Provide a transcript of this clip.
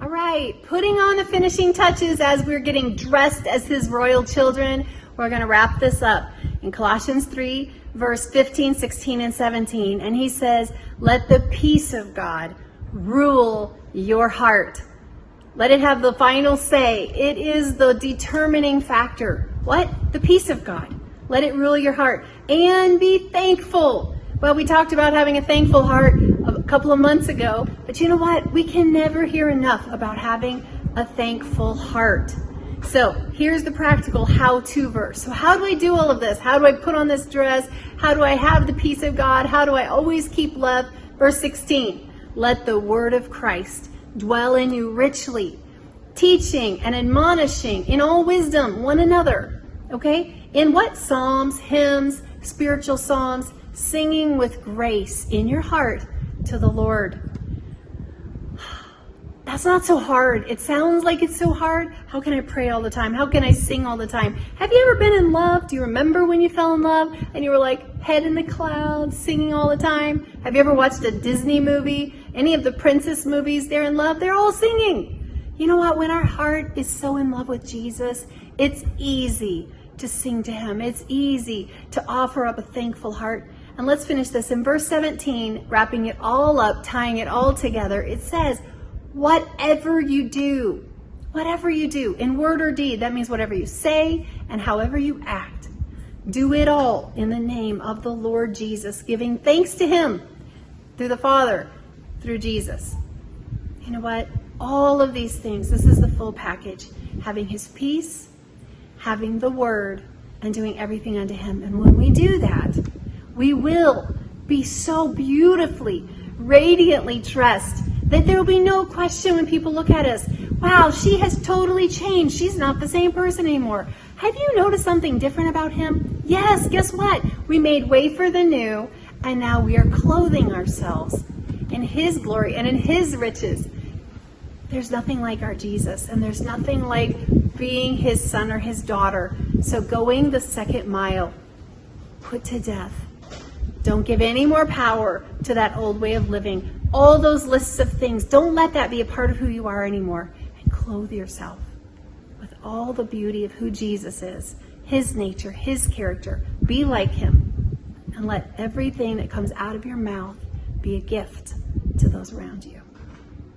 All right, putting on the finishing touches as we're getting dressed as his royal children. We're going to wrap this up in Colossians 3, verse 15, 16, and 17. And he says, let the peace of God rule your heart. Let it have the final say. It is the determining factor. What? The peace of God. Let it rule your heart. And be thankful. Well, we talked about having a thankful heart a couple of months ago. But you know what? We can never hear enough about having a thankful heart. So here's the practical how-to verse. So how do I do all of this? How do I put on this dress? How do I have the peace of God? How do I always keep love? Verse 16, let the word of Christ dwell in you richly, teaching and admonishing in all wisdom one another. Okay? In what? Psalms, hymns, spiritual songs, singing with grace in your heart to the Lord. That's not so hard. It sounds like it's so hard. How can I pray all the time? How can I sing all the time? Have you ever been in love? Do you remember when you fell in love and you were like head in the clouds, singing all the time? Have you ever watched a Disney movie? Any of the princess movies, they're in love, they're all singing. You know what? When our heart is so in love with Jesus, it's easy to sing to him. It's easy to offer up a thankful heart. And let's finish this. In verse 17, wrapping it all up, tying it all together, it says, whatever you do, in word or deed, that means whatever you say and however you act, do it all in the name of the Lord Jesus, giving thanks to him through the Father, through Jesus. You know what? All of these things, this is the full package. Having his peace, having the word, and doing everything unto him. And when we do that, we will be so beautifully, radiantly dressed that there will be no question when people look at us, wow, she has totally changed. She's not the same person anymore. Have you noticed something different about him? Yes, guess what? We made way for the new, and now we are clothing ourselves in his glory and in his riches. There's nothing like our Jesus, and there's nothing like being his son or his daughter. So going the second mile, put to death. Don't give any more power to that old way of living. All those lists of things, don't let that be a part of who you are anymore. And clothe yourself with all the beauty of who Jesus is, his nature, his character. Be like him. And let everything that comes out of your mouth be a gift to those around you.